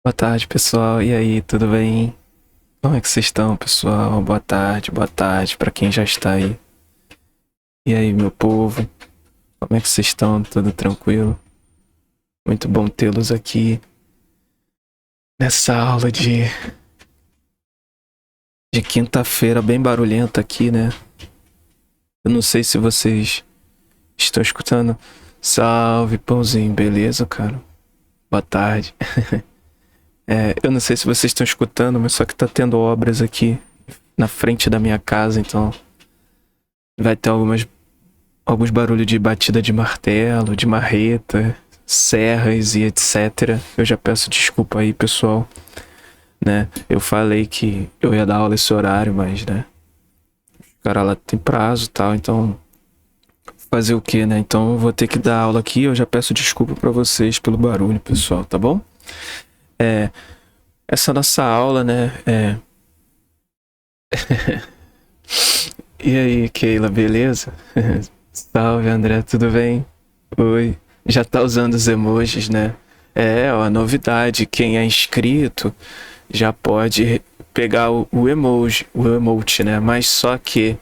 Boa tarde, pessoal. E aí, tudo bem? Como é que vocês estão, pessoal? Boa tarde para quem já está aí. E aí, meu povo? Como é que vocês estão? Tudo tranquilo? Muito bom tê-los aqui nessa aula de quinta-feira, bem barulhenta aqui, né? Eu não sei se vocês estão escutando. Salve, pãozinho, beleza, cara? Boa tarde. Eu não sei se vocês estão escutando, mas só que tá tendo obras aqui na frente da minha casa, então vai ter alguns barulhos de batida de martelo, de marreta, serras e etc. Eu já peço desculpa aí, pessoal, né? Eu falei que eu ia dar aula esse horário, mas, né? O cara lá tem prazo e tal, então fazer o que, né? Então eu vou ter que dar aula aqui. Eu já peço desculpa pra vocês pelo barulho, pessoal, tá bom? Essa nossa aula, né? E aí, Keila, beleza? Salve, André, tudo bem? Oi. Já tá usando os emojis, né? Ó, novidade. Quem é inscrito já pode pegar o emoji, o emote, né? Mas só que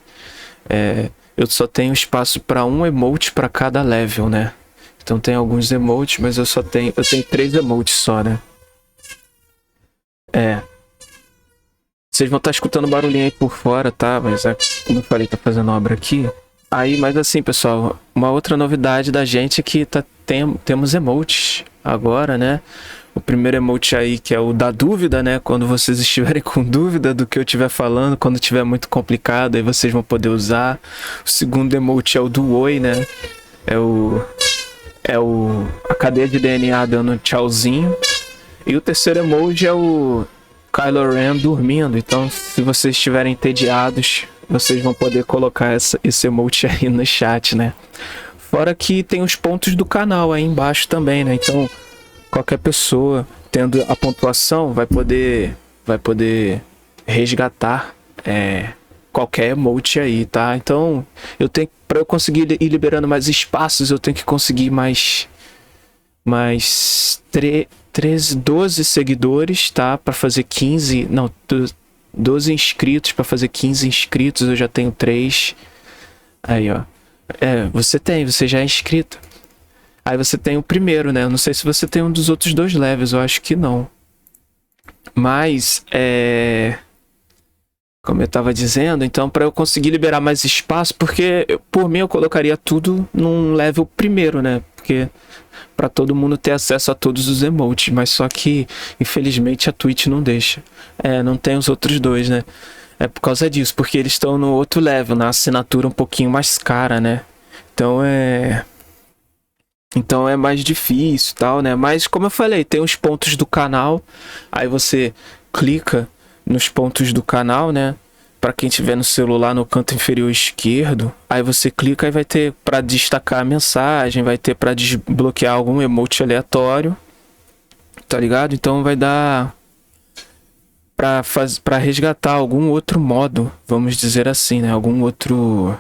eu só tenho espaço para um emote para cada level, né? Então tem alguns emotes, mas eu tenho 3 emotes só, né? É. Vocês vão estar escutando barulhinho aí por fora, tá? Mas como eu falei, tá fazendo obra aqui. Aí, mas assim, pessoal, uma outra novidade da gente é que temos emotes agora, né? O primeiro emote aí, que é o da dúvida, né? Quando vocês estiverem com dúvida do que eu estiver falando, quando estiver muito complicado, aí vocês vão poder usar. O segundo emote é o do oi, né? É o. A cadeia de DNA dando tchauzinho. E o terceiro emoji é o Kylo Ren dormindo. Então, se vocês estiverem entediados, vocês vão poder colocar esse emote aí no chat, né? Fora que tem os pontos do canal aí embaixo também, né? Então, qualquer pessoa tendo a pontuação vai poder resgatar qualquer emote aí, tá? Então, para eu conseguir ir liberando mais espaços, eu tenho que conseguir mais 13, 12 seguidores, tá? Para fazer 15, não, 12 inscritos para fazer 15 inscritos, eu já tenho 3. Aí, ó. Você já é inscrito. Aí você tem o primeiro, né? Eu não sei se você tem um dos outros 2 levels, eu acho que não. Mas, como eu tava dizendo, então para eu conseguir liberar mais espaço, porque por mim eu colocaria tudo num level primeiro, né? Porque para todo mundo ter acesso a todos os emotes, mas só que infelizmente a Twitch não deixa. Não tem os outros 2, né? É por causa disso, porque eles estão no outro level, na assinatura um pouquinho mais cara, né? Então é mais difícil, tal, né? Mas como eu falei, tem os pontos do canal. Aí você clica nos pontos do canal, né? Para quem tiver no celular no canto inferior esquerdo, aí você clica e vai ter para destacar a mensagem, vai ter para desbloquear algum emote aleatório, tá ligado? Então vai dar para resgatar algum outro modo, vamos dizer assim, né? Algum outro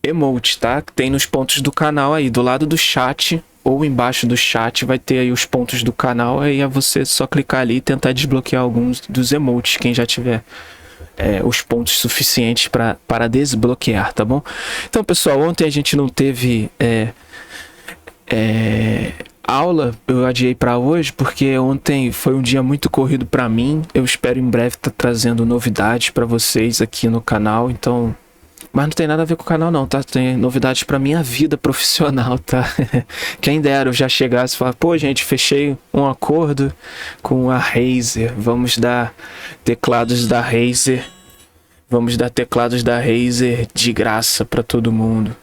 emote, tá? Que tem nos pontos do canal aí, do lado do chat ou embaixo do chat vai ter aí os pontos do canal, aí é você só clicar ali e tentar desbloquear alguns dos emotes, quem já tiver os pontos suficientes para desbloquear, tá bom? Então, pessoal, ontem a gente não teve aula, eu adiei para hoje, porque ontem foi um dia muito corrido para mim. Eu espero em breve estar trazendo novidades para vocês aqui no canal, então... Mas não tem nada a ver com o canal não, tá? Tem novidades pra minha vida profissional, tá? Quem dera eu já chegasse e falar, pô, gente, fechei um acordo com a Razer. Vamos dar teclados da Razer. Vamos dar teclados da Razer de graça pra todo mundo,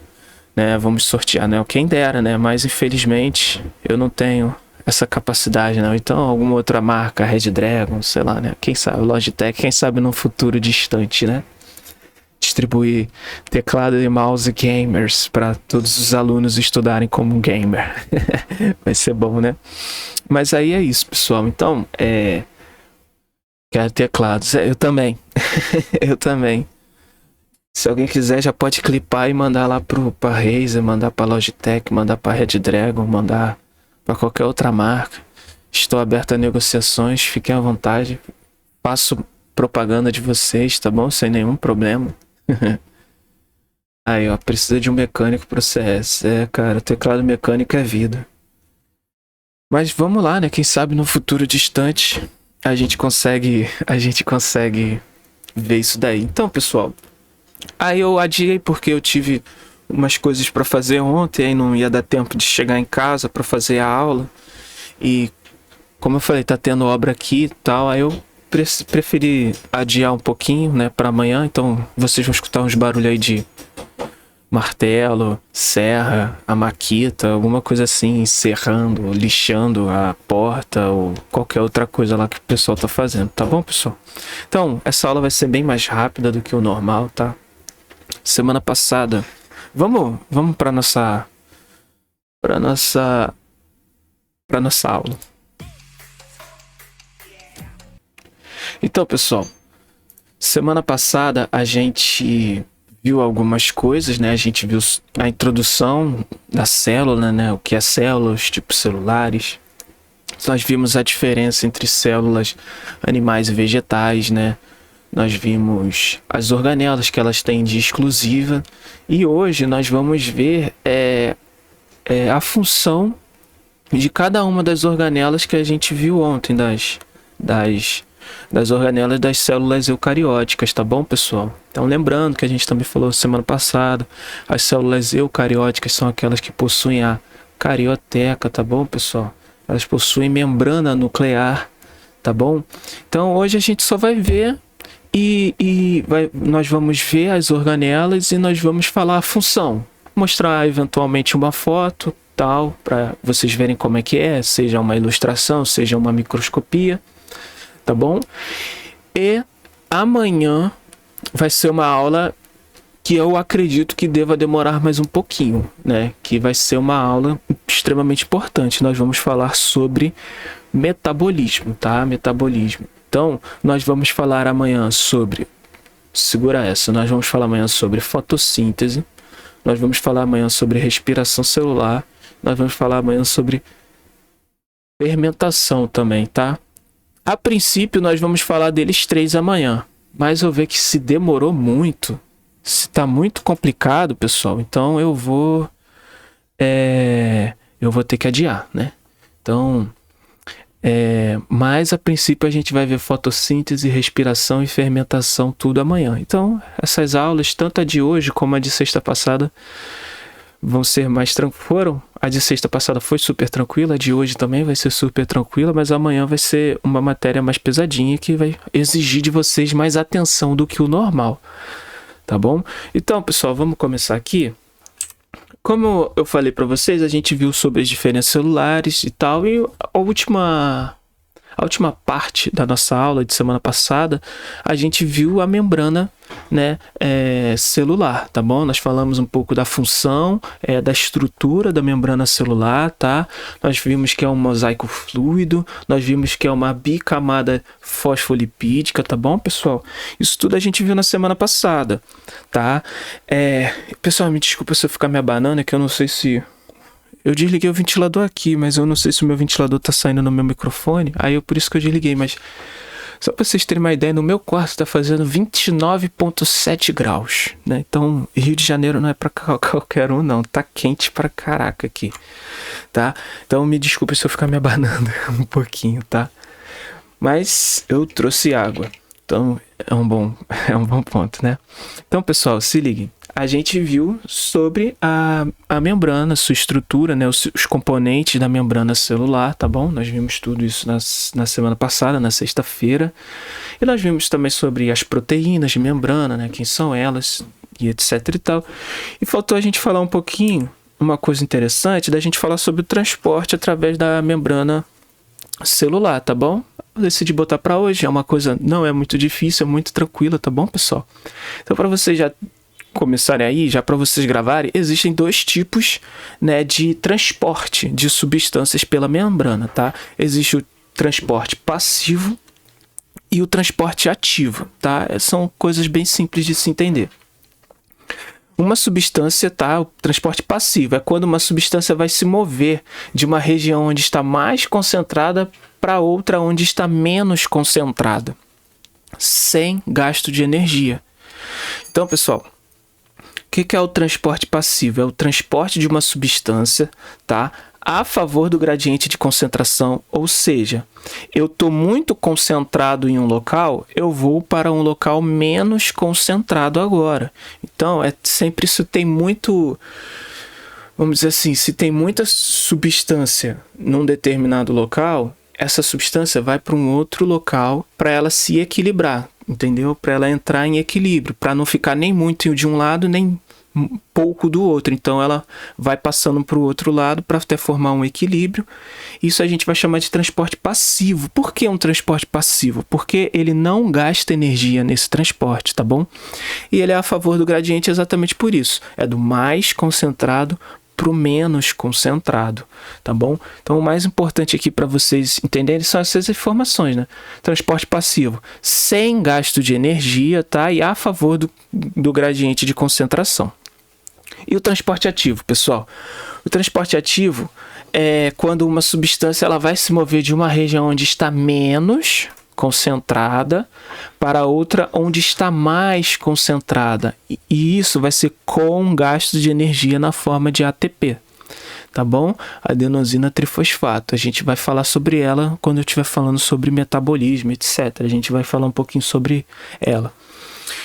né? Vamos sortear, né? Quem dera, né? Mas infelizmente eu não tenho essa capacidade, não. Então alguma outra marca, Red Dragon, sei lá, né? Quem sabe, Logitech, quem sabe num futuro distante, né? Distribuir teclado e mouse gamers para todos os alunos estudarem como gamer. Vai ser bom, né? Mas aí é isso, pessoal. Então, quero teclados. Eu também. Eu também. Se alguém quiser, já pode clipar e mandar lá pra Razer, mandar pra Logitech, mandar pra Red Dragon, mandar para qualquer outra marca. Estou aberto a negociações, fiquem à vontade. Faço propaganda de vocês, tá bom? Sem nenhum problema. Aí, ó, precisa de um mecânico pro CS. É, cara, teclado mecânico é vida. Mas vamos lá, né? Quem sabe no futuro distante a gente consegue ver isso daí. Então, pessoal, aí eu adiei porque eu tive umas coisas para fazer ontem, aí não ia dar tempo de chegar em casa para fazer a aula. E como eu falei, tá tendo obra aqui e tal, aí eu preferi adiar um pouquinho, né, para amanhã. Então, vocês vão escutar uns barulhos aí de martelo, serra, a maquita, alguma coisa assim, serrando, lixando a porta ou qualquer outra coisa lá que o pessoal tá fazendo, tá bom, pessoal? Então, essa aula vai ser bem mais rápida do que o normal, tá? Semana passada, vamos para nossa aula. Então, pessoal, semana passada a gente viu algumas coisas, né? A gente viu a introdução da célula, né? O que é célula, os tipos celulares. Nós vimos a diferença entre células animais e vegetais, né? Nós vimos as organelas que elas têm de exclusiva. E hoje nós vamos ver a função de cada uma das organelas que a gente viu ontem, das organelas das células eucarióticas, tá bom, pessoal? Então, lembrando que a gente também falou semana passada, as células eucarióticas são aquelas que possuem a carioteca, tá bom, pessoal? Elas possuem membrana nuclear, tá bom? Então, hoje a gente só vai ver nós vamos ver as organelas e nós vamos falar a função. Mostrar eventualmente uma foto, tal, para vocês verem como é que é, seja uma ilustração, seja uma microscopia. Tá bom? E amanhã vai ser uma aula que eu acredito que deva demorar mais um pouquinho, né? Que vai ser uma aula extremamente importante. Nós vamos falar sobre metabolismo, tá? Metabolismo. Então, nós vamos falar amanhã sobre... Segura essa. Nós vamos falar amanhã sobre fotossíntese. Nós vamos falar amanhã sobre respiração celular. Nós vamos falar amanhã sobre fermentação também, tá? A princípio, nós vamos falar deles 3 amanhã, mas eu vejo que se demorou muito, se tá muito complicado, pessoal, então eu vou ter que adiar, né? Então, mas a princípio a gente vai ver fotossíntese, respiração e fermentação tudo amanhã. Então, essas aulas, tanto a de hoje como a de sexta passada, vão ser mais tranquilas. A de sexta passada foi super tranquila, a de hoje também vai ser super tranquila, mas amanhã vai ser uma matéria mais pesadinha que vai exigir de vocês mais atenção do que o normal, tá bom? Então, pessoal, vamos começar aqui. Como eu falei para vocês, a gente viu sobre as diferenças celulares e tal, e a última parte da nossa aula de semana passada, a gente viu a membrana, né, celular, tá bom? Nós falamos um pouco da função, da estrutura da membrana celular, tá? Nós vimos que é um mosaico fluido, nós vimos que é uma bicamada fosfolipídica, tá bom, pessoal? Isso tudo a gente viu na semana passada, tá? Pessoal, me desculpa se eu ficar me abanando, é que eu não sei se... Eu desliguei o ventilador aqui, mas eu não sei se o meu ventilador tá saindo no meu microfone. Aí por isso que eu desliguei, mas... Só pra vocês terem uma ideia, no meu quarto tá fazendo 29,7 graus, né? Então, Rio de Janeiro não é pra qualquer um, não. Tá quente pra caraca aqui, tá? Então, me desculpe se eu ficar me abanando um pouquinho, tá? Mas eu trouxe água. Então, é um bom ponto, né? Então, pessoal, se liguem. A gente viu sobre a membrana, sua estrutura, né? Os componentes da membrana celular, tá bom? Nós vimos tudo isso na semana passada, na sexta-feira. E nós vimos também sobre as proteínas de membrana, né? Quem são elas e etc e tal. E faltou a gente falar um pouquinho, uma coisa interessante, da gente falar sobre o transporte através da membrana celular, tá bom? Eu decidi botar para hoje, é uma coisa, não é muito difícil, é muito tranquila, tá bom, pessoal? Então, para vocês já começarem aí, já para vocês gravarem, existem 2 tipos, né, de transporte de substâncias pela membrana, tá? Existe o transporte passivo e o transporte ativo, tá? São coisas bem simples de se entender. Uma substância, tá? O transporte passivo é quando uma substância vai se mover de uma região onde está mais concentrada para outra onde está menos concentrada, sem gasto de energia. Então, pessoal, o que é o transporte passivo? É o transporte de uma substância, tá, a favor do gradiente de concentração, ou seja, eu estou muito concentrado em um local, eu vou para um local menos concentrado agora. Então, sempre isso tem muito, vamos dizer assim, se tem muita substância num determinado local, essa substância vai para um outro local para ela se equilibrar, entendeu? Para ela entrar em equilíbrio, para não ficar nem muito de um lado, nem pouco do outro. Então ela vai passando para o outro lado para até formar um equilíbrio. Isso a gente vai chamar de transporte passivo. Por que um transporte passivo? Porque ele não gasta energia nesse transporte, tá bom? E ele é a favor do gradiente exatamente por isso. É do mais concentrado para o menos concentrado, tá bom? Então o mais importante aqui para vocês entenderem são essas informações, né? Transporte passivo, sem gasto de energia, tá? E a favor do gradiente de concentração. E o transporte ativo, pessoal? O transporte ativo é quando uma substância ela vai se mover de uma região onde está menos concentrada para outra onde está mais concentrada. E isso vai ser com gasto de energia na forma de ATP. Tá bom? Adenosina trifosfato. A gente vai falar sobre ela quando eu estiver falando sobre metabolismo, etc. A gente vai falar um pouquinho sobre ela.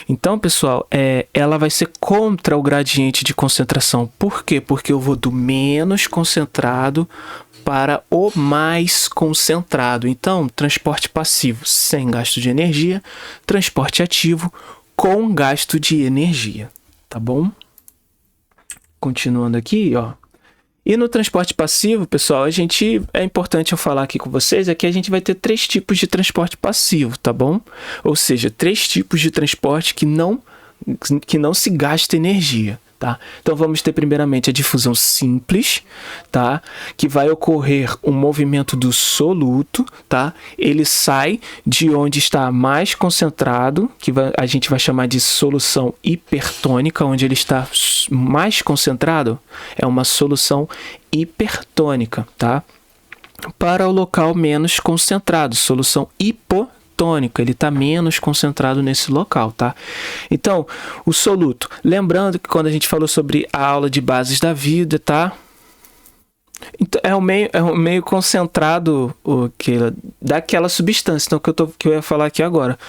Então, pessoal, ela vai ser contra o gradiente de concentração. Por quê? Porque eu vou do menos concentrado para o mais concentrado. Então, transporte passivo sem gasto de energia, transporte ativo com gasto de energia, tá bom? Continuando aqui, ó. E no transporte passivo, pessoal, é importante eu falar aqui com vocês, é que a gente vai ter 3 tipos de transporte passivo, tá bom? Ou seja, 3 tipos de transporte que não se gasta energia, tá? Então vamos ter primeiramente a difusão simples, tá? Que vai ocorrer um movimento do soluto, tá? Ele sai de onde está mais concentrado, a gente vai chamar de solução hipertônica, onde ele está mais concentrado, é uma solução hipertônica, tá? Para o local menos concentrado, solução hipotônica. Ele está menos concentrado nesse local, tá? Então, o soluto. Lembrando que quando a gente falou sobre a aula de bases da vida, tá? Então, é um meio concentrado daquela substância. Então, que eu ia falar aqui agora.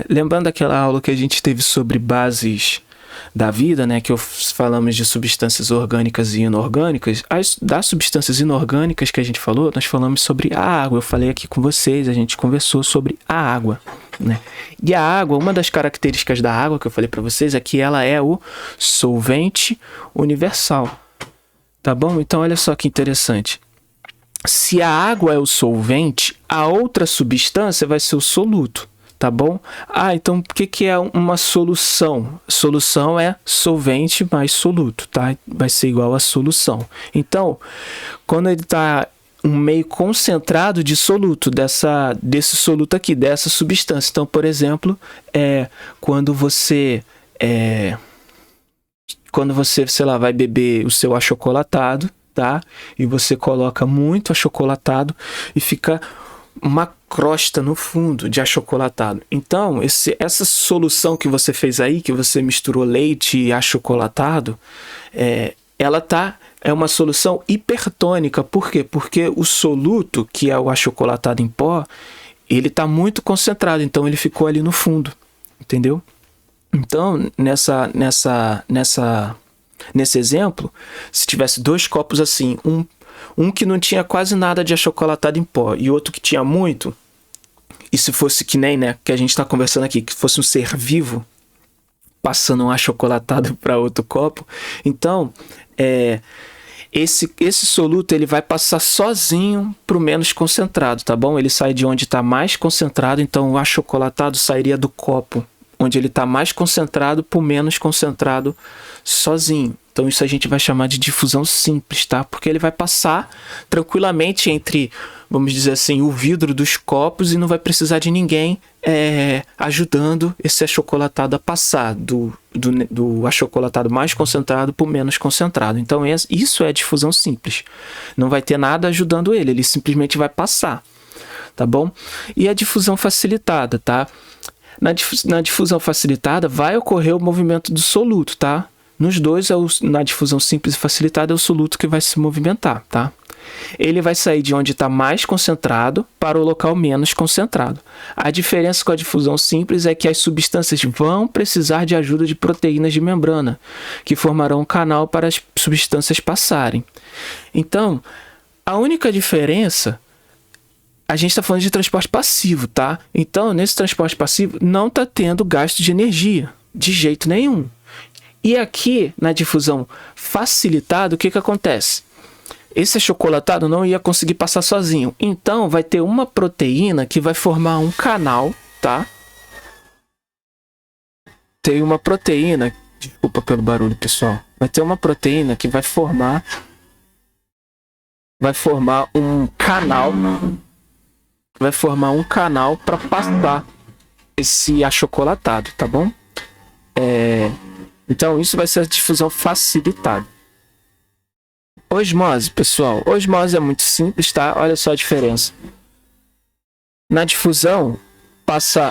Lembrando daquela aula que a gente teve sobre bases da vida, né, que falamos de substâncias orgânicas e inorgânicas. Das substâncias inorgânicas que a gente falou, nós falamos sobre a água. Eu falei aqui com vocês, a gente conversou sobre a água, né? E a água, uma das características da água que eu falei para vocês é que ela é o solvente universal, tá bom? Então olha só que interessante. Se a água é o solvente, a outra substância vai ser o soluto. Tá bom? Então o que é uma solução? Solução é solvente mais soluto, tá? Vai ser igual a solução. Então, quando ele está um meio concentrado de soluto, desse soluto aqui, dessa substância. Então, por exemplo, quando você, sei lá, vai beber o seu achocolatado, tá? E você coloca muito achocolatado e fica uma crosta no fundo de achocolatado. Então, essa solução que você fez aí, que você misturou leite e achocolatado, ela é uma solução hipertônica. Por quê? Porque o soluto, que é o achocolatado em pó, ele está muito concentrado, então ele ficou ali no fundo, entendeu? Então, nesse exemplo, se tivesse 2 copos assim, um que não tinha quase nada de achocolatado em pó e outro que tinha muito, e se fosse que nem, né, que a gente está conversando aqui, que fosse um ser vivo passando um achocolatado para outro copo, então esse soluto ele vai passar sozinho para o menos concentrado, tá bom? Ele sai de onde está mais concentrado, então o achocolatado sairia do copo onde ele está mais concentrado para o menos concentrado sozinho, Então isso a gente vai chamar de difusão simples, tá? Porque ele vai passar tranquilamente entre, vamos dizer assim, o vidro dos copos e não vai precisar de ninguém ajudando esse achocolatado a passar do achocolatado mais concentrado para o menos concentrado. Então isso é difusão simples. Não vai ter nada ajudando ele simplesmente vai passar, tá bom? E a difusão facilitada, tá? Na difusão facilitada vai ocorrer o movimento do soluto, tá? Nos dois, na difusão simples e facilitada, é o soluto que vai se movimentar, tá? Ele vai sair de onde está mais concentrado para o local menos concentrado. A diferença com a difusão simples é que as substâncias vão precisar de ajuda de proteínas de membrana, que formarão um canal para as substâncias passarem. Então, a única diferença, a gente está falando de transporte passivo, tá? Então, nesse transporte passivo, não está tendo gasto de energia, de jeito nenhum. E aqui, na difusão facilitada, o que acontece? Esse achocolatado não ia conseguir passar sozinho. Então, vai ter uma proteína que vai formar um canal, tá? Tem uma proteína... Desculpa pelo barulho, pessoal. Vai ter uma proteína que vai formar um canal... Vai formar um canal para passar esse achocolatado, tá bom? Então, isso vai ser a difusão facilitada. Osmose, pessoal. Osmose é muito simples, tá? Olha só a diferença. Na difusão, passa...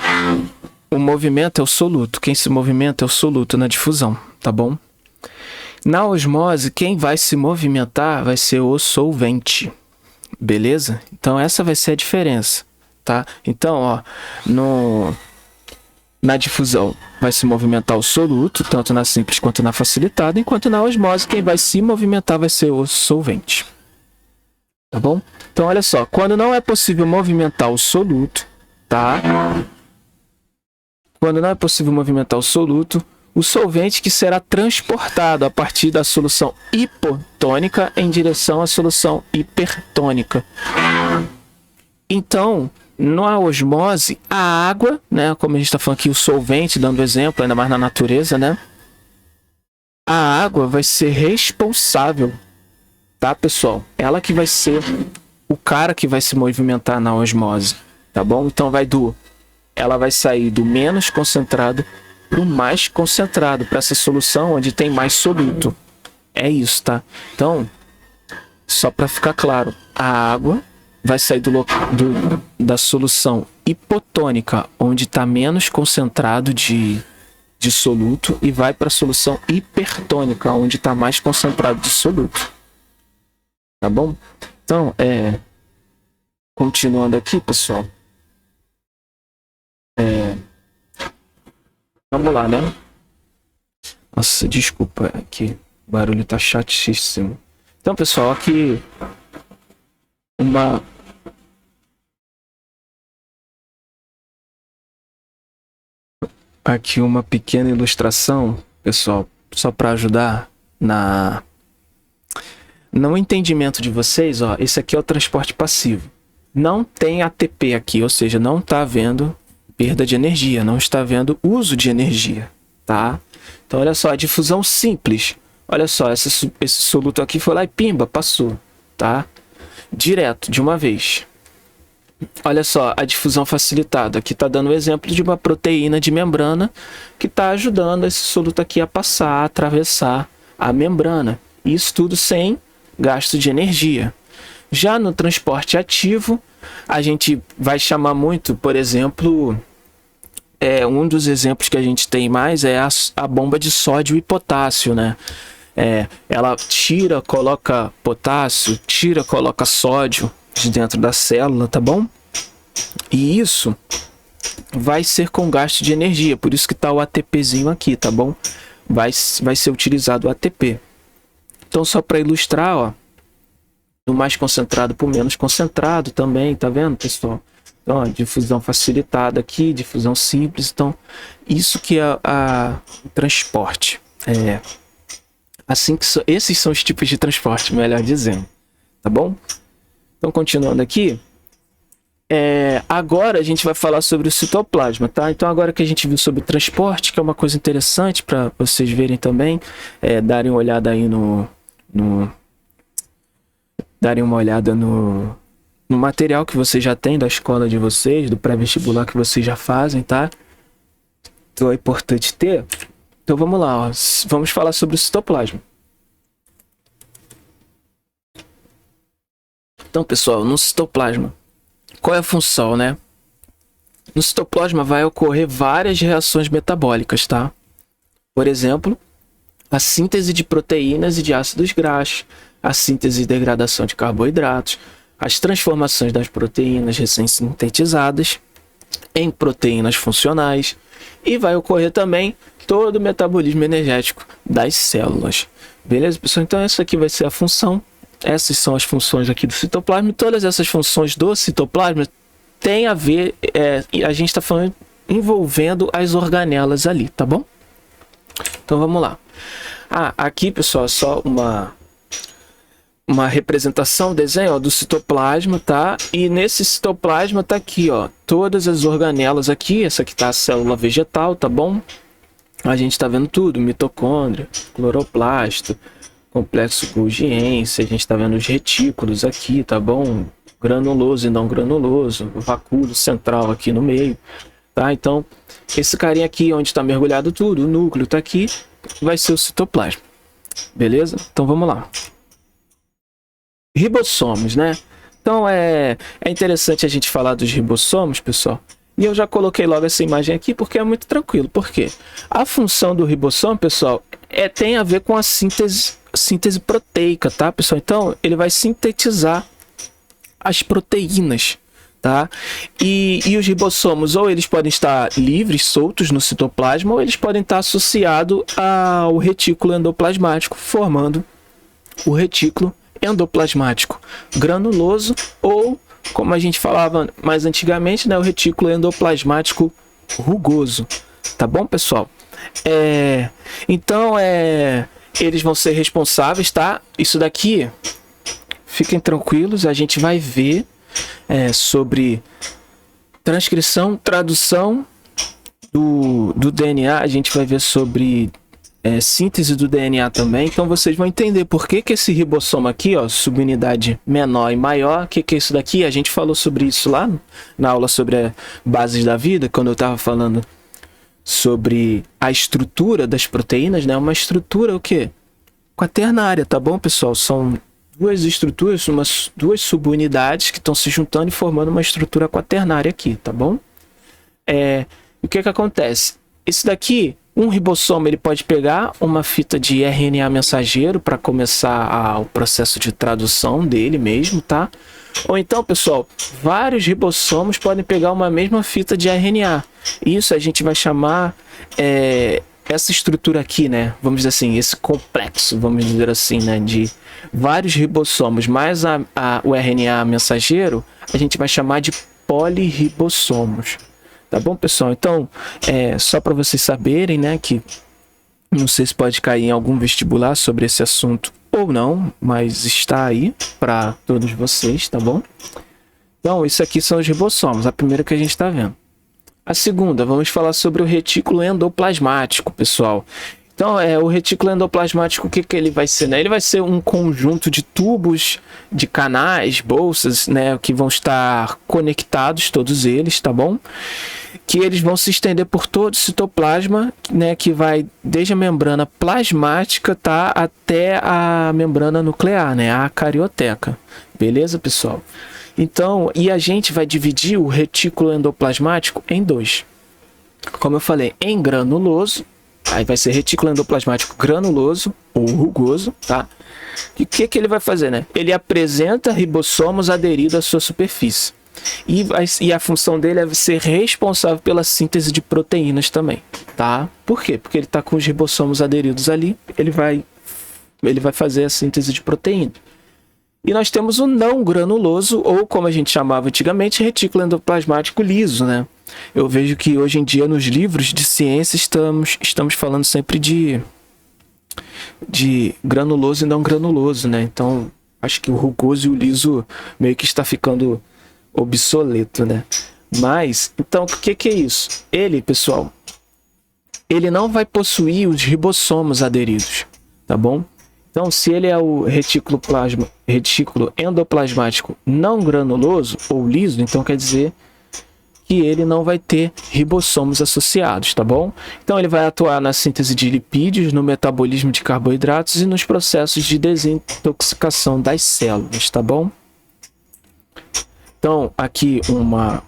O movimento é o soluto. Quem se movimenta é o soluto na difusão, tá bom? Na osmose, quem vai se movimentar vai ser o solvente. Beleza? Então, essa vai ser a diferença, tá? Então, ó, na difusão vai se movimentar o soluto, tanto na simples quanto na facilitada, enquanto na osmose quem vai se movimentar vai ser o solvente. Tá bom? Então olha só, quando não é possível movimentar o soluto, tá? Quando não é possível movimentar o soluto, o solvente que será transportado a partir da solução hipotônica em direção à solução hipertônica. Então, na osmose, a água, né, como a gente está falando aqui, o solvente, dando exemplo, ainda mais na natureza, né? A água vai ser responsável, tá, pessoal? Ela que vai ser o cara que vai se movimentar na osmose, tá bom? Então, ela vai sair do menos concentrado para o mais concentrado, para essa solução onde tem mais soluto. É isso, tá? Então, só para ficar claro, a água vai sair da solução hipotônica, onde está menos concentrado de soluto, e vai para a solução hipertônica, onde está mais concentrado de soluto. Tá bom? Então, continuando aqui, pessoal. Vamos lá, né? Nossa, desculpa, aqui o barulho tá chatíssimo. Então, pessoal, aqui uma pequena ilustração, pessoal, só para ajudar no entendimento de vocês, ó. Esse aqui é o transporte passivo. Não tem ATP aqui, ou seja, não está havendo perda de energia, não está havendo uso de energia, tá? Então, olha só, a difusão simples. Olha só, esse soluto aqui foi lá e pimba, passou, tá? Direto, de uma vez. Olha só, a difusão facilitada. Aqui está dando o exemplo de uma proteína de membrana que está ajudando esse soluto aqui a passar, a atravessar a membrana. Isso tudo sem gasto de energia. Já no transporte ativo, a gente vai chamar muito, por exemplo, um dos exemplos que a gente tem mais é a bomba de sódio e potássio, né? Ela tira, coloca potássio, tira, coloca sódio de dentro da célula, tá bom? E isso vai ser com gasto de energia, por isso que tá o ATPzinho aqui, tá bom? Vai ser utilizado o ATP. Então, só para ilustrar, ó, do mais concentrado para o menos concentrado também, tá vendo, pessoal? Então, ó, difusão facilitada aqui, difusão simples. Então, isso que é o transporte. Esses são os tipos de transporte, melhor dizendo, tá bom? Então, continuando aqui, Agora a gente vai falar sobre o citoplasma, tá? Então agora que a gente viu sobre o transporte, que é uma coisa interessante para vocês verem também, darem uma olhada aí darem uma olhada no material que vocês já têm da escola de vocês, do pré-vestibular que vocês já fazem, tá? Então é importante ter. Então vamos lá, ó. Vamos falar sobre o citoplasma. Então, pessoal, no citoplasma, qual é a função, né? No citoplasma vai ocorrer várias reações metabólicas, tá? Por exemplo, a síntese de proteínas e de ácidos graxos, a síntese e degradação de carboidratos, as transformações das proteínas recém-sintetizadas em proteínas funcionais, e vai ocorrer também todo o metabolismo energético das células. Beleza, pessoal? Então essa aqui vai ser a função. Essas são as funções aqui do citoplasma, e todas essas funções do citoplasma têm a ver, a gente está falando envolvendo as organelas ali, tá bom? Então vamos lá. Aqui, pessoal, é só uma representação, desenho, ó, do citoplasma, tá? E nesse citoplasma tá aqui, ó, todas as organelas aqui. Essa aqui tá a célula vegetal, tá bom? A gente tá vendo tudo, mitocôndria, cloroplasto, complexo golgiense, a gente tá vendo os retículos aqui, tá bom? Granuloso e não granuloso, o vacúolo central aqui no meio, tá? Então, esse carinha aqui, onde está mergulhado tudo, o núcleo tá aqui, vai ser o citoplasma, beleza? Então, vamos lá. Ribossomos, né? Então, é interessante a gente falar dos ribossomos, pessoal. E eu já coloquei logo essa imagem aqui porque é muito tranquilo. Por quê? A função do ribossomo, pessoal, tem a ver com a síntese proteica, tá, pessoal? Então, ele vai sintetizar as proteínas, tá? E os ribossomos, ou eles podem estar livres, soltos no citoplasma, ou eles podem estar associados ao retículo endoplasmático, formando o retículo endoplasmático granuloso, ou, como a gente falava mais antigamente, né, o retículo endoplasmático rugoso, tá bom, pessoal? Então, eles vão ser responsáveis, tá? Isso daqui, fiquem tranquilos, a gente vai ver sobre transcrição, tradução do DNA, a gente vai ver sobre síntese do DNA também. Então vocês vão entender por que esse ribossomo aqui, ó, subunidade menor e maior, que é isso daqui. A gente falou sobre isso lá na aula sobre bases da vida, quando eu estava falando sobre a estrutura das proteínas, né? Uma estrutura o quê? Quaternária, tá bom, pessoal? São duas estruturas, duas subunidades que estão se juntando e formando uma estrutura quaternária aqui, tá bom? O que acontece? Esse daqui, um ribossomo, ele pode pegar uma fita de RNA mensageiro para começar o processo de tradução dele mesmo, tá? Ou então, pessoal, vários ribossomos podem pegar uma mesma fita de RNA. Isso a gente vai chamar essa estrutura aqui, né? Vamos dizer assim, esse complexo, vamos dizer assim, né? De vários ribossomos mais o RNA mensageiro, a gente vai chamar de poliribossomos. Tá bom, pessoal? Então, só para vocês saberem, né, que não sei se pode cair em algum vestibular sobre esse assunto ou não, mas está aí para todos vocês, tá bom? Então, isso aqui são os ribossomos, a primeira que a gente está vendo. A segunda, vamos falar sobre o retículo endoplasmático, pessoal. Então, o retículo endoplasmático, o que ele vai ser, né? Ele vai ser um conjunto de tubos, de canais, bolsas, né, que vão estar conectados, todos eles, tá bom? Que eles vão se estender por todo o citoplasma, né, que vai desde a membrana plasmática, tá, até a membrana nuclear, né, a carioteca. Beleza, pessoal? Então, e a gente vai dividir o retículo endoplasmático em dois. Como eu falei, em granuloso, aí vai ser retículo endoplasmático granuloso ou rugoso, tá? E o que ele vai fazer, né? Ele apresenta ribossomos aderidos à sua superfície. E a função dele é ser responsável pela síntese de proteínas também, tá? Por quê? Porque ele está com os ribossomos aderidos ali, ele vai fazer a síntese de proteína. E nós temos o não granuloso, ou como a gente chamava antigamente, retículo endoplasmático liso, né? Eu vejo que hoje em dia nos livros de ciência estamos falando sempre de granuloso e não granuloso, né? Então, acho que o rugoso e o liso meio que está ficando obsoleto, né? Mas, então, o que é isso? Ele, pessoal, ele não vai possuir os ribossomos aderidos, tá bom? Então, se ele é o retículo endoplasmático não granuloso ou liso, então quer dizer que ele não vai ter ribossomos associados, tá bom? Então, ele vai atuar na síntese de lipídios, no metabolismo de carboidratos e nos processos de desintoxicação das células, tá bom? Então, aqui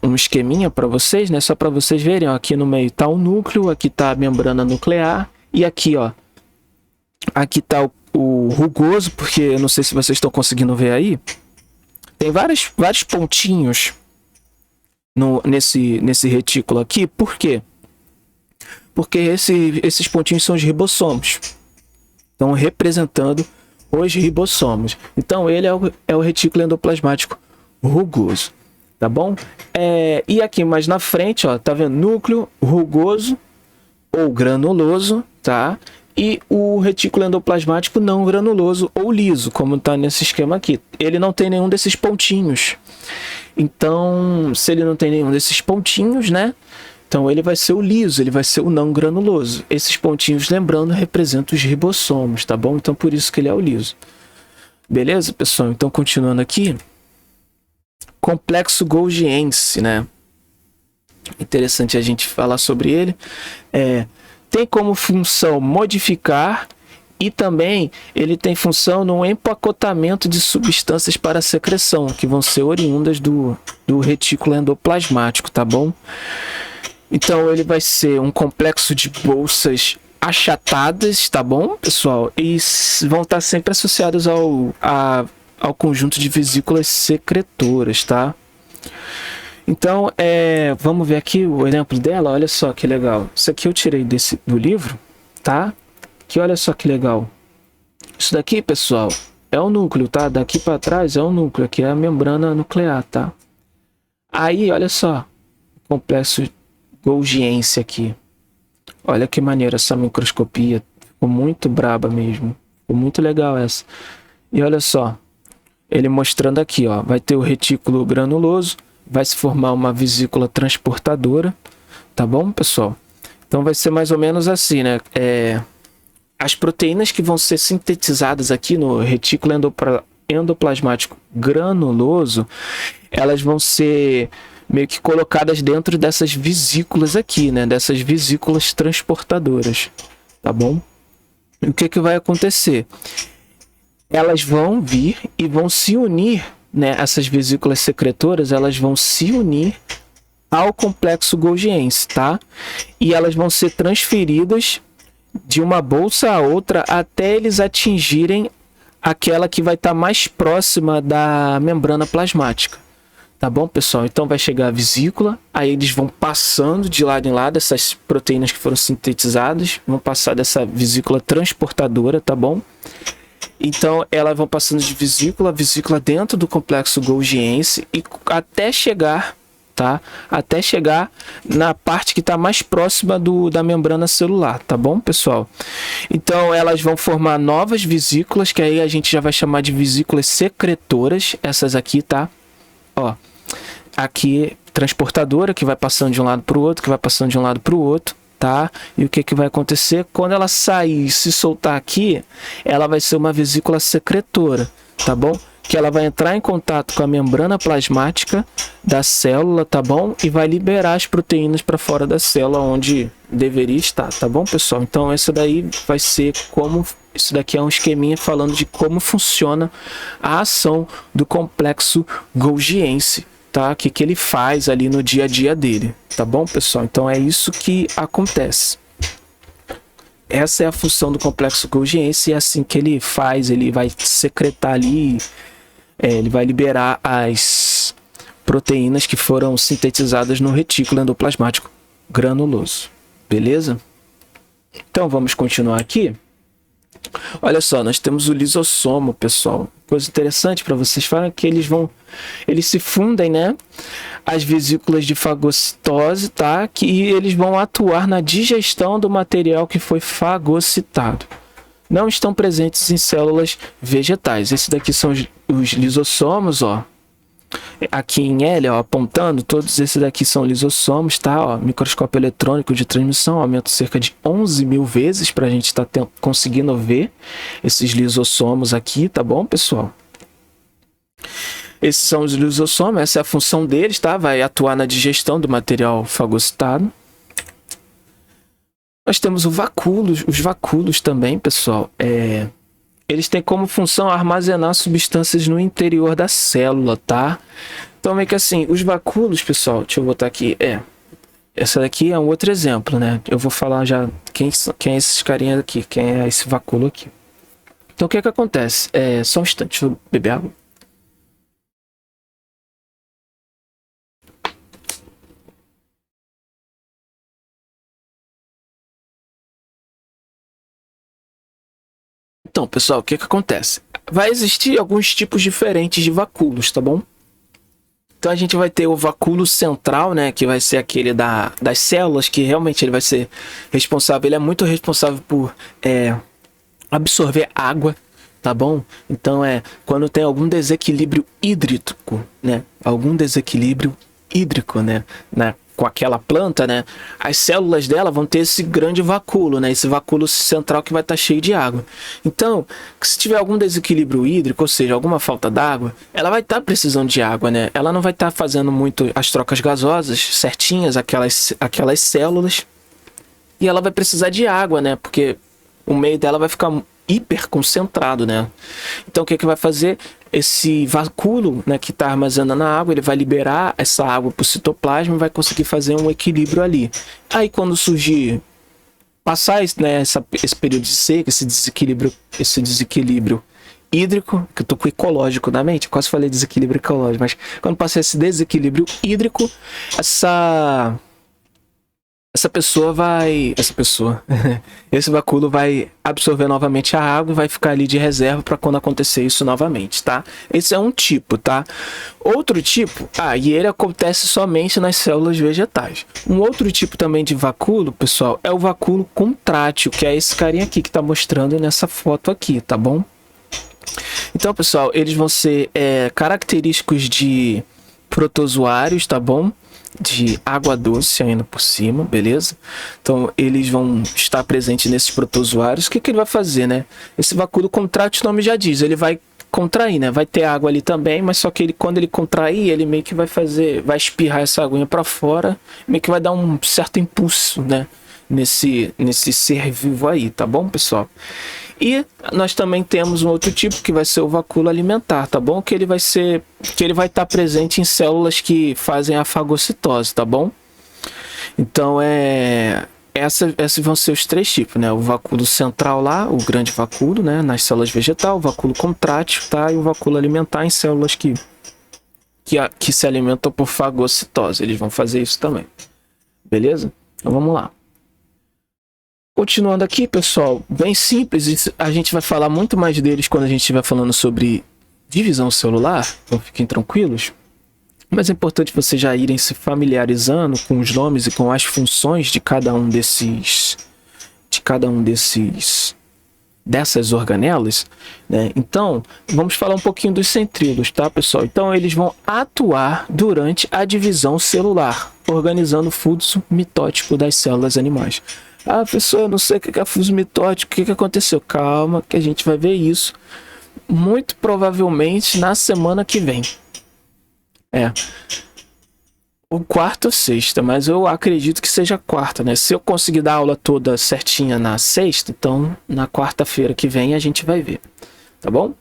um esqueminha para vocês, né? Só para vocês verem, ó, aqui no meio está o núcleo, aqui está a membrana nuclear e aqui, ó, aqui está o rugoso, porque eu não sei se vocês estão conseguindo ver aí, tem vários pontinhos nesse retículo aqui. Por quê? Porque esses pontinhos são os ribossomos, estão representando os ribossomos. Então, ele é o retículo endoplasmático rugoso, tá bom? E aqui mais na frente, ó, tá vendo? Núcleo rugoso ou granuloso, tá? E o retículo endoplasmático não granuloso ou liso, como tá nesse esquema aqui. Ele não tem nenhum desses pontinhos. Então, se ele não tem nenhum desses pontinhos, né? Então, ele vai ser o liso, ele vai ser o não granuloso. Esses pontinhos, lembrando, representam os ribossomos, tá bom? Então, por isso que ele é o liso. Beleza, pessoal? Então, continuando aqui. Complexo golgiense, né? Interessante a gente falar sobre ele. Tem como função modificar e também ele tem função no empacotamento de substâncias para secreção, que vão ser oriundas do retículo endoplasmático, tá bom? Então ele vai ser um complexo de bolsas achatadas, tá bom, pessoal? E vão estar sempre associados ao conjunto de vesículas secretoras, tá? Então, vamos ver aqui o exemplo dela. Olha só que legal. Isso aqui eu tirei do livro, tá? Que olha só que legal. Isso daqui, pessoal, é o núcleo, tá? Daqui para trás é o núcleo, aqui é a membrana nuclear, tá? Aí, olha só, complexo golgiense aqui. Olha que maneira essa microscopia. Ficou muito braba mesmo. Ficou muito legal essa. E olha só. Ele mostrando aqui, ó, vai ter o retículo granuloso, vai se formar uma vesícula transportadora, tá bom, pessoal? Então vai ser mais ou menos assim, né? As proteínas que vão ser sintetizadas aqui no retículo endoplasmático granuloso, elas vão ser meio que colocadas dentro dessas vesículas aqui, né? Dessas vesículas transportadoras, tá bom? E o que vai acontecer? Elas vão vir e vão se unir, né? Essas vesículas secretoras, elas vão se unir ao complexo golgiense, tá? E elas vão ser transferidas de uma bolsa a outra até eles atingirem aquela que vai estar mais próxima da membrana plasmática, tá bom, pessoal? Então vai chegar a vesícula, aí eles vão passando de lado em lado, essas proteínas que foram sintetizadas, vão passar dessa vesícula transportadora, tá bom? Então, elas vão passando de vesícula a vesícula dentro do complexo golgiense e até chegar, tá? Até chegar na parte que está mais próxima da membrana celular, tá bom, pessoal? Então, elas vão formar novas vesículas, que aí a gente já vai chamar de vesículas secretoras, essas aqui, tá? Ó, aqui, transportadora, que vai passando de um lado para o outro, que vai passando de um lado para o outro. Tá? E o que vai acontecer? Quando ela sair e se soltar aqui, ela vai ser uma vesícula secretora, tá bom? Que ela vai entrar em contato com a membrana plasmática da célula, tá bom? E vai liberar as proteínas para fora da célula onde deveria estar, tá bom, pessoal? Então, essa daí vai ser como... Isso daqui é um esqueminha falando de como funciona a ação do complexo golgiense, tá? O que ele faz ali no dia a dia dele, tá bom, pessoal? Então é isso que acontece. Essa é a função do complexo golgiense, e é assim que ele faz, ele vai secretar ali, ele vai liberar as proteínas que foram sintetizadas no retículo endoplasmático granuloso, beleza? Então vamos continuar aqui. Olha só, nós temos o lisossomo, pessoal. Coisa interessante para vocês falarem que eles se fundem, né? As vesículas de fagocitose, tá? Que eles vão atuar na digestão do material que foi fagocitado. Não estão presentes em células vegetais. Esses daqui são os lisossomos, ó. aqui em L, ó, apontando, todos esses daqui são lisossomos, tá? Ó, microscópio eletrônico de transmissão, aumenta cerca de 11.000 vezes para a gente estar conseguindo ver esses lisossomos aqui, tá bom, pessoal? Esses são os lisossomos, essa é a função deles, tá? Vai atuar na digestão do material fagocitado. Nós temos os vacúolos também, pessoal. Eles têm como função armazenar substâncias no interior da célula, tá? Então, meio que assim, os vacúolos, pessoal, deixa eu botar aqui, essa daqui é um outro exemplo, né? Eu vou falar já quem é esses carinhas aqui, quem é esse vacúolo aqui. Então, o que acontece? Só um instante, deixa eu beber água. Então, pessoal, o que acontece? Vai existir alguns tipos diferentes de vacúolos, tá bom? Então a gente vai ter o vacúolo central, né, que vai ser aquele das células, que realmente ele vai ser responsável, ele é muito responsável por absorver água, tá bom? Então quando tem algum desequilíbrio hídrico, né, com aquela planta, né, as células dela vão ter esse grande vacúolo, né, esse vacúolo central que vai estar cheio de água. Então, se tiver algum desequilíbrio hídrico, ou seja, alguma falta d'água, ela vai estar precisando de água, né? Ela não vai estar fazendo muito as trocas gasosas certinhas, aquelas células, e ela vai precisar de água, né? Porque o meio dela vai ficar hiper concentrado, né? Então, o que vai fazer? Esse vacúolo, né, que está armazenando a água, ele vai liberar essa água para o citoplasma e vai conseguir fazer um equilíbrio ali. Aí, quando surgir, passar, né, esse período de seca, esse desequilíbrio hídrico, que eu tô com ecológico na mente, quase falei desequilíbrio ecológico, mas quando passar esse desequilíbrio hídrico, esse vacúolo vai absorver novamente a água e vai ficar ali de reserva para quando acontecer isso novamente, tá? Esse é um tipo, tá? Outro tipo, e ele acontece somente nas células vegetais. Um outro tipo também de vacúolo, pessoal, é o vacúolo contrátil, que é esse carinha aqui que tá mostrando nessa foto aqui, tá bom? Então, pessoal, eles vão ser característicos de protozoários, tá bom? De água doce ainda por cima, beleza? Então eles vão estar presentes nesses protozoários. O que ele vai fazer, né? Esse vacúolo contrátil, o nome já diz, ele vai contrair, né? Vai ter água ali também, mas só que quando ele contrair, ele meio que vai espirrar essa aguinha para fora, meio que vai dar um certo impulso, né? Nesse ser vivo aí, tá bom, pessoal? E nós também temos um outro tipo que vai ser o vacúolo alimentar, tá bom? Que ele vai estar presente em células que fazem a fagocitose, tá bom? Então esses vão ser os três tipos, né? O vacúolo central lá, o grande vacúolo, né? Nas células vegetais, o vacúolo contrátil, tá? E o vacúolo alimentar em células que se alimentam por fagocitose. Eles vão fazer isso também, beleza? Então vamos lá. Continuando aqui, pessoal, bem simples, a gente vai falar muito mais deles quando a gente estiver falando sobre divisão celular, então fiquem tranquilos. Mas é importante vocês já irem se familiarizando com os nomes e com as funções de cada um dessas organelas, né? Então, vamos falar um pouquinho dos centríolos, tá, pessoal? Então, eles vão atuar durante a divisão celular, organizando o fluxo mitótico das células animais. Pessoal, eu não sei o que é fuso mitótico, o que aconteceu? Calma, que a gente vai ver isso muito provavelmente na semana que vem. Ou quarta ou sexta, mas eu acredito que seja quarta, né? Se eu conseguir dar a aula toda certinha na sexta, então na quarta-feira que vem a gente vai ver, tá bom?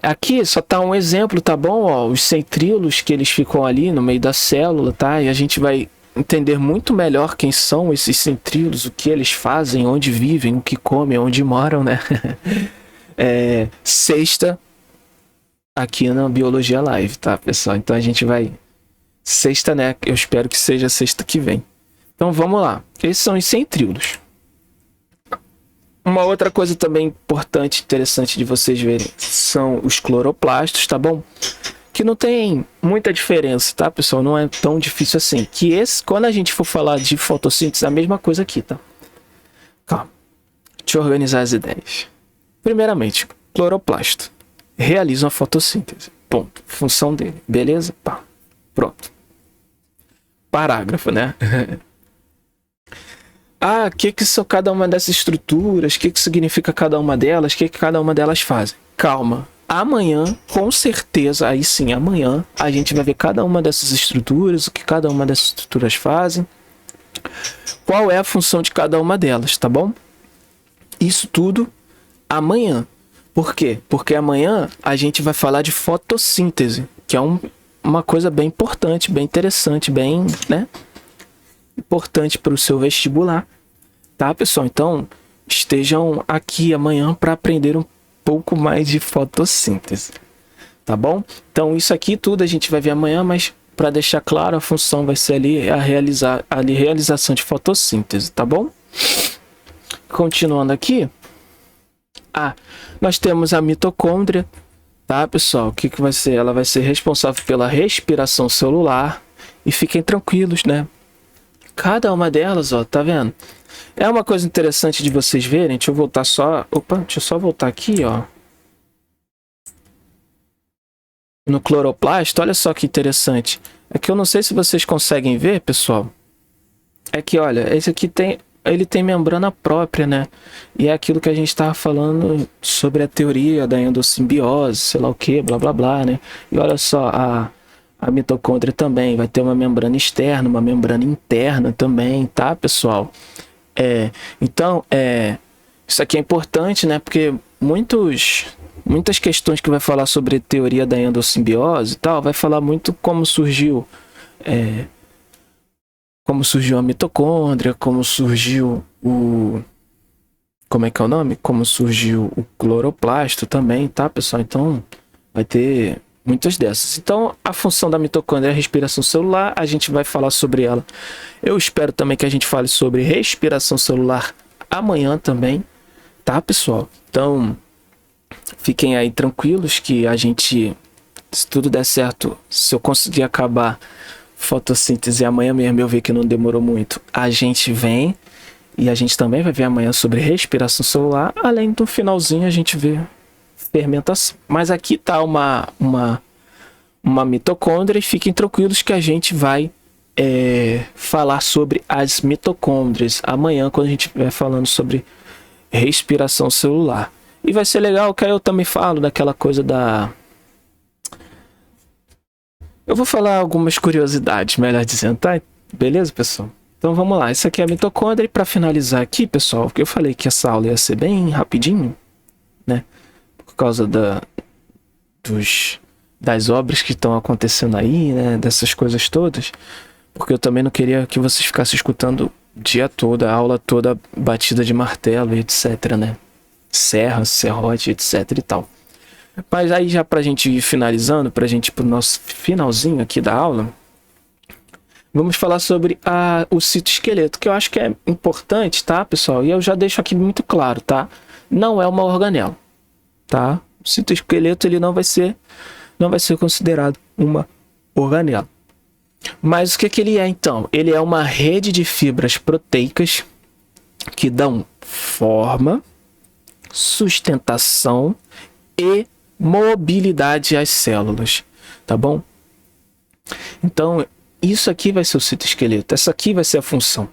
Aqui só tá um exemplo, tá bom? Ó, os centríolos que eles ficam ali no meio da célula, tá? E a gente vai entender muito melhor quem são esses centríolos, o que eles fazem, onde vivem, o que comem, onde moram, né? Sexta aqui na Biologia Live, tá, pessoal? Então a gente vai sexta, né? Eu espero que seja sexta que vem. Então vamos lá. Esses são os centríolos. Uma outra coisa também importante, interessante de vocês verem, são os cloroplastos, tá bom? Que não tem muita diferença, tá, pessoal? Não é tão difícil assim. Quando a gente for falar de fotossíntese, é a mesma coisa aqui, tá? Calma. Deixa eu organizar as ideias. Primeiramente, cloroplasto realiza a fotossíntese. Ponto. Função dele. Beleza? Pá. Pronto. Parágrafo, né? O que são cada uma dessas estruturas? O que significa cada uma delas? O que cada uma delas fazem? Calma. Amanhã, com certeza, aí sim, amanhã, a gente vai ver cada uma dessas estruturas, o que cada uma dessas estruturas fazem, qual é a função de cada uma delas, tá bom? Isso tudo amanhã. Por quê? Porque amanhã a gente vai falar de fotossíntese, que é uma coisa bem importante, bem interessante, bem, né, importante para o seu vestibular, tá, pessoal? Então, estejam aqui amanhã para aprender um pouco mais de fotossíntese, tá bom? Então, isso aqui tudo a gente vai ver amanhã, mas para deixar claro, a função vai ser ali a realização de fotossíntese, tá bom? Continuando aqui, nós temos a mitocôndria, tá, pessoal? O que vai ser? Ela vai ser responsável pela respiração celular. E fiquem tranquilos, né? Cada uma delas, ó, tá vendo? É uma coisa interessante de vocês verem. Deixa eu voltar só... deixa eu só voltar aqui, ó. No cloroplasto, olha só que interessante. É que eu não sei se vocês conseguem ver, pessoal. É que, olha, esse aqui ele tem membrana própria, né? E é aquilo que a gente estava falando sobre a teoria da endossimbiose, sei lá o que, blá blá blá, né? E olha só, a mitocôndria também vai ter uma membrana externa, uma membrana interna também, tá, pessoal? Então, isso aqui é importante, né? Porque muitas questões que vai falar sobre teoria da endossimbiose e tal, vai falar muito como surgiu a mitocôndria, como surgiu como é que é o nome? Como surgiu o cloroplasto também, tá, pessoal? Então, vai ter muitas dessas. Então, a função da mitocôndria é a respiração celular, a gente vai falar sobre ela. Eu espero também que a gente fale sobre respiração celular amanhã também, tá, pessoal? Então, fiquem aí tranquilos que a gente, se tudo der certo, se eu conseguir acabar fotossíntese amanhã mesmo, eu ver que não demorou muito, a gente vem e a gente também vai ver amanhã sobre respiração celular, além do finalzinho a gente vê fermentação. Mas aqui tá uma mitocôndria e fiquem tranquilos que a gente vai falar sobre as mitocôndrias amanhã, quando a gente estiver falando sobre respiração celular. E vai ser legal que aí eu também falo daquela coisa eu vou falar algumas curiosidades, melhor dizendo, tá? Beleza, pessoal? Então vamos lá, isso aqui é a mitocôndria. E para finalizar aqui, pessoal, porque eu falei que essa aula ia ser bem rapidinho, né? Por causa das obras que estão acontecendo aí, né? Dessas coisas todas. Porque eu também não queria que vocês ficassem escutando o dia todo, a aula toda batida de martelo e etc, né? Serra, serrote, etc e tal. Mas aí já pra gente ir finalizando, pra gente ir pro nosso finalzinho aqui da aula, vamos falar sobre o citoesqueleto, que eu acho que é importante, tá, pessoal? E eu já deixo aqui muito claro, tá? Não é uma organela, tá? O citoesqueleto, ele não vai ser considerado uma organela. Mas o que ele é, então? Ele é uma rede de fibras proteicas que dão forma, sustentação e mobilidade às células, tá bom? Então, isso aqui vai ser o citoesqueleto. Essa aqui vai ser a função.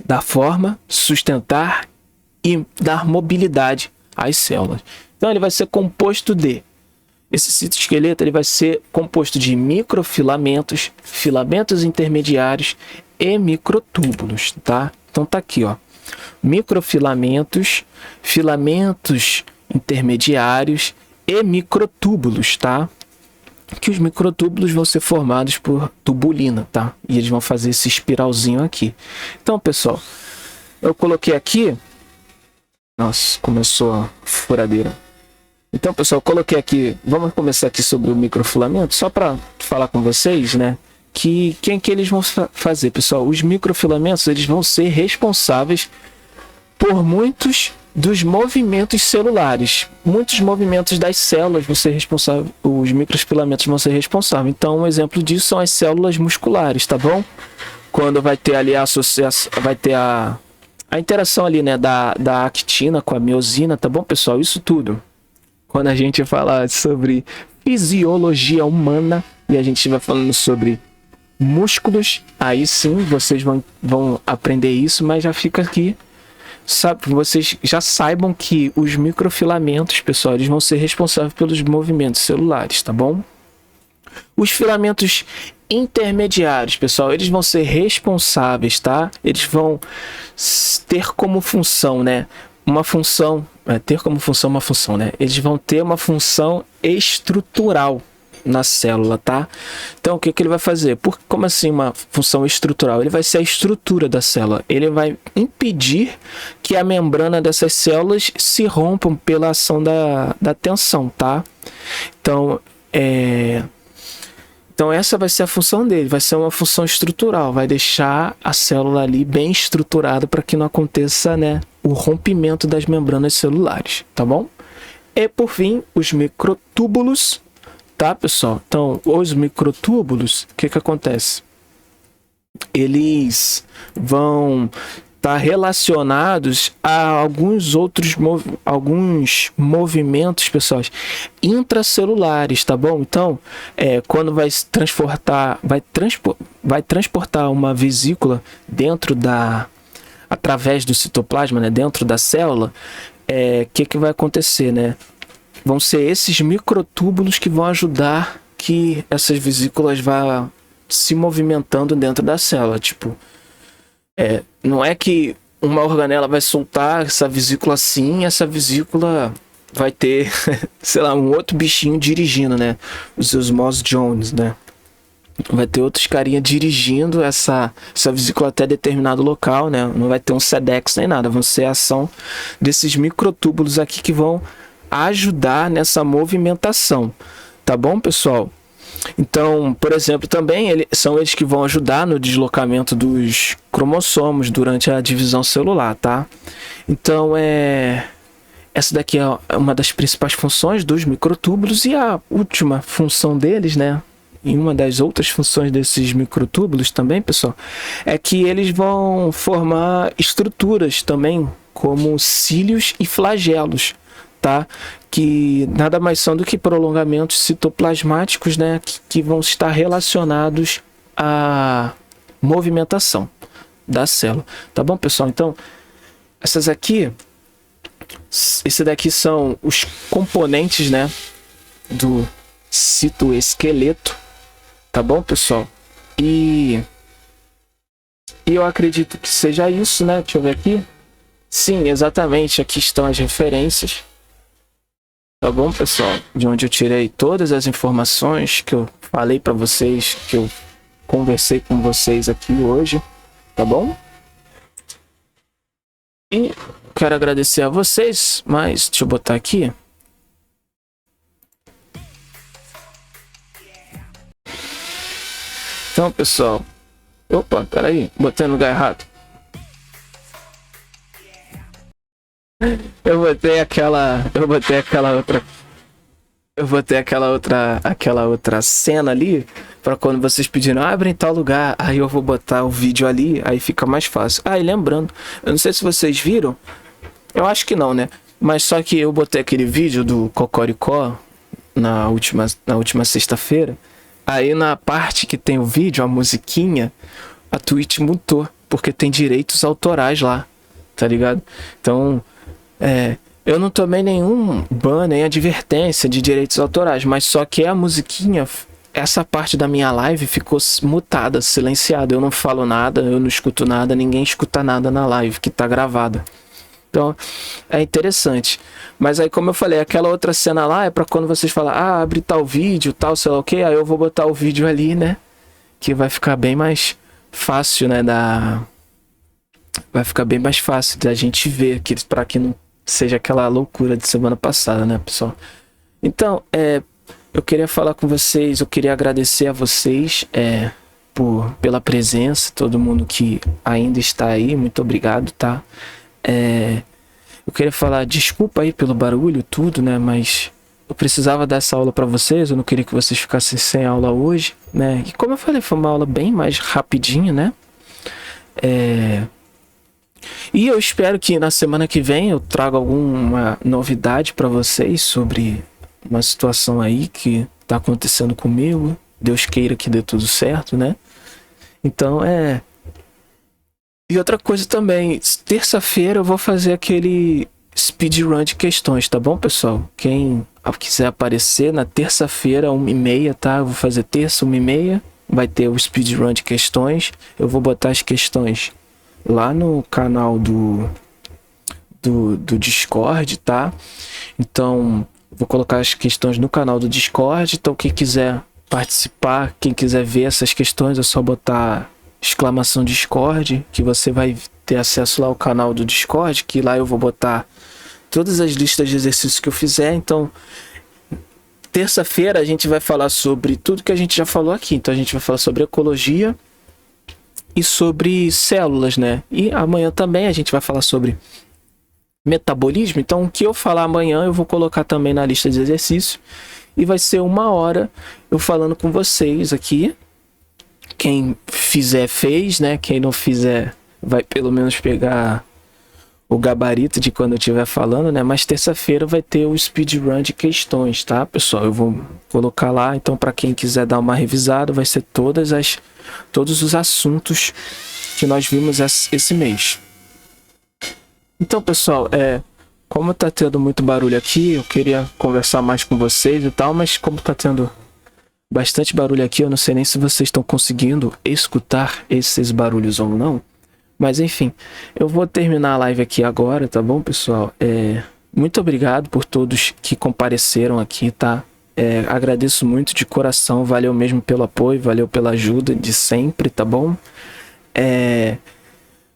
Dar forma, sustentar e dar mobilidade às células. Então, ele vai ser composto esse citoesqueleto, ele vai ser composto de microfilamentos, filamentos intermediários e microtúbulos, tá? Então, tá aqui, ó. Microfilamentos, filamentos intermediários e microtúbulos, tá? Que os microtúbulos vão ser formados por tubulina, tá? E eles vão fazer esse espiralzinho aqui. Então, pessoal, eu coloquei aqui... Nossa, começou a furadeira. Então, pessoal, eu coloquei aqui... Vamos começar aqui sobre o microfilamento, só para falar com vocês, né? Que eles vão fazer, pessoal? Os microfilamentos, eles vão ser responsáveis por muitos dos movimentos celulares. Muitos movimentos das células vão ser responsáveis, os microfilamentos vão ser responsáveis. Então, um exemplo disso são as células musculares, tá bom? Quando vai ter ali a associação, vai ter a interação ali, né, da actina com a miosina, tá bom, pessoal? Isso tudo. Quando a gente fala sobre fisiologia humana e a gente vai falando sobre músculos. Aí sim, vocês vão aprender isso, mas já fica aqui, sabe, vocês já saibam que os microfilamentos, pessoal, eles vão ser responsáveis pelos movimentos celulares, tá bom? Os filamentos intermediários, pessoal, eles vão ser responsáveis, tá? Eles vão ter como função, né? Uma função, uma função, né? Eles vão ter uma função estrutural na célula, tá? Então, o que ele vai fazer? Como assim uma função estrutural? Ele vai ser a estrutura da célula. Ele vai impedir que a membrana dessas células se rompam pela ação da tensão, tá? Então, essa vai ser a função dele, vai ser uma função estrutural, vai deixar a célula ali bem estruturada para que não aconteça, né, o rompimento das membranas celulares, tá bom? E por fim, os microtúbulos, tá, pessoal? Então, os microtúbulos, o que acontece? Eles vão estar relacionados a alguns outros movimentos, pessoal, intracelulares, tá bom? Então, quando vai transportar uma vesícula através do citoplasma, né, dentro da célula, que vai acontecer, né? Vão ser esses microtúbulos que vão ajudar que essas vesículas vá se movimentando dentro da célula, tipo, não é que uma organela vai soltar essa vesícula assim, essa vesícula vai ter, sei lá, um outro bichinho dirigindo, né? Os Osmosis Jones, né? Vai ter outros carinha dirigindo essa vesícula até determinado local, né? Não vai ter um SEDEX nem nada, vão ser a ação desses microtúbulos aqui que vão ajudar nessa movimentação, tá bom, pessoal? Então, por exemplo, também são eles que vão ajudar no deslocamento dos cromossomos durante a divisão celular, tá? Então, essa daqui é uma das principais funções dos microtúbulos e a última função deles, né? E uma das outras funções desses microtúbulos também, pessoal, é que eles vão formar estruturas também, como cílios e flagelos, tá? Que nada mais são do que prolongamentos citoplasmáticos, né? Que vão estar relacionados à movimentação da célula, tá bom, pessoal? Então, esse daqui são os componentes, né, do citoesqueleto, tá bom, pessoal? E eu acredito que seja isso, né? Deixa eu ver aqui. Sim, exatamente, aqui estão as referências. Tá bom, pessoal? De onde eu tirei todas as informações que eu falei para vocês, que eu conversei com vocês aqui hoje, tá bom? E quero agradecer a vocês, mas deixa eu botar aqui. Então, pessoal, opa, peraí, botei no lugar errado. Eu botei aquela outra cena ali para quando vocês pediram, abre em tal lugar, aí eu vou botar o vídeo ali, aí fica mais fácil. E lembrando, eu não sei se vocês viram, eu acho que não, né? Mas só que eu botei aquele vídeo do Cocoricó na última sexta-feira, aí na parte que tem o vídeo, a musiquinha, a Twitch mutou, porque tem direitos autorais lá, tá ligado? Então, eu não tomei nenhum ban, nem advertência de direitos autorais, mas só que a musiquinha, essa parte da minha live ficou mutada, silenciada. Eu não falo nada, eu não escuto nada, ninguém escuta nada na live que tá gravada. Então, é interessante. Mas aí, como eu falei, aquela outra cena lá é pra quando vocês falam, abre tal vídeo, tal, sei lá o que, aí eu vou botar o vídeo ali, né? Que vai ficar bem mais fácil, né? Vai ficar bem mais fácil da gente ver, para que não seja aquela loucura de semana passada, né, pessoal? Então, eu queria falar com vocês, eu queria agradecer a vocês pela presença, todo mundo que ainda está aí, muito obrigado, tá? Eu queria falar, desculpa aí pelo barulho, tudo, né, mas eu precisava dar essa aula para vocês, eu não queria que vocês ficassem sem aula hoje, né, e como eu falei, foi uma aula bem mais rapidinha, né, e eu espero que na semana que vem eu traga alguma novidade para vocês sobre uma situação aí que tá acontecendo comigo. Deus queira que dê tudo certo, né? Então E outra coisa também, terça-feira eu vou fazer aquele speedrun de questões, tá bom, pessoal? Quem quiser aparecer na terça-feira, 1h30, tá? Eu vou fazer terça, 1h30. Vai ter o speedrun de questões. Eu vou botar as questões lá no canal do Discord, tá? Então, vou colocar as questões no canal do Discord. Então, quem quiser participar, quem quiser ver essas questões, é só botar exclamação Discord, que você vai ter acesso lá ao canal do Discord, que lá eu vou botar todas as listas de exercícios que eu fizer. Então, terça-feira a gente vai falar sobre tudo que a gente já falou aqui. Então, a gente vai falar sobre ecologia e sobre células, né? E amanhã também a gente vai falar sobre metabolismo. Então, o que eu falar amanhã eu vou colocar também na lista de exercícios. E vai ser 1 hora eu falando com vocês aqui. Quem fizer, fez, né? Quem não fizer, vai pelo menos pegar o gabarito de quando eu estiver falando, né? Mas terça-feira vai ter o speedrun de questões, tá, pessoal? Eu vou colocar lá. Então, para quem quiser dar uma revisada, vai ser todos os assuntos que nós vimos esse mês. Então, pessoal, como tá tendo muito barulho aqui, eu queria conversar mais com vocês e tal, mas como tá tendo bastante barulho aqui, eu não sei nem se vocês estão conseguindo escutar esses barulhos ou não. Mas enfim, eu vou terminar a live aqui agora, tá bom, pessoal? Muito obrigado por todos que compareceram aqui, tá? Agradeço muito de coração, valeu mesmo pelo apoio, valeu pela ajuda de sempre, tá bom?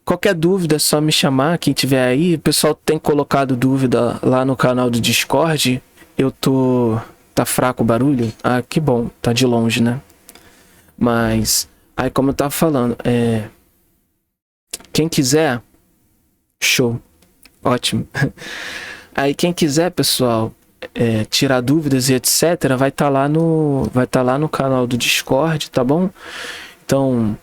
Qualquer dúvida é só me chamar, quem tiver aí. O pessoal tem colocado dúvida lá no canal do Discord. Tá fraco o barulho? Ah, que bom, tá de longe, né? Mas, aí como eu tava falando, quem quiser, show, ótimo. Aí quem quiser, pessoal, tirar dúvidas e etc, vai estar lá no canal do Discord, tá bom? Então,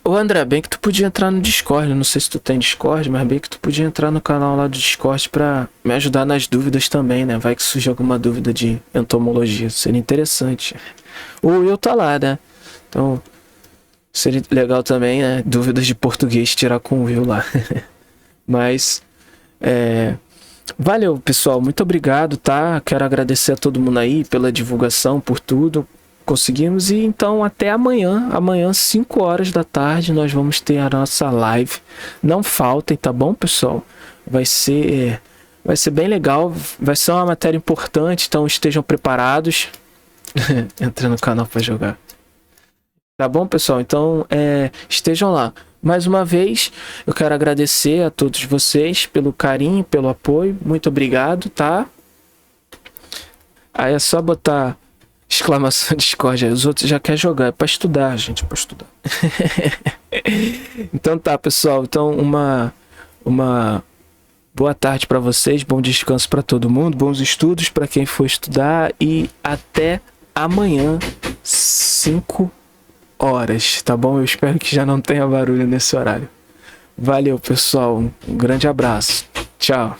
ô André, bem que tu podia entrar no Discord, eu não sei se tu tem Discord, mas bem que tu podia entrar no canal lá do Discord pra me ajudar nas dúvidas também, né? Vai que surge alguma dúvida de entomologia, seria interessante. Ou eu tá lá, né? Então, seria legal também, né? Dúvidas de português, tirar com o Will lá. Mas, valeu, pessoal, muito obrigado, tá? Quero agradecer a todo mundo aí pela divulgação, por tudo. Conseguimos. E então até amanhã, 5 horas da tarde, nós vamos ter a nossa live. Não faltem, tá bom, pessoal? Vai ser bem legal, vai ser uma matéria importante, então estejam preparados. Entra no canal para jogar. Tá bom, pessoal? Então estejam lá. Mais uma vez, eu quero agradecer a todos vocês pelo carinho, pelo apoio. Muito obrigado, tá? Aí é só botar exclamação Discord, os outros já querem jogar, é pra estudar, gente, pra estudar. Então tá, pessoal, então uma boa tarde pra vocês, bom descanso pra todo mundo, bons estudos pra quem for estudar e até amanhã, 5 horas, tá bom? Eu espero que já não tenha barulho nesse horário. Valeu, pessoal, um grande abraço, tchau.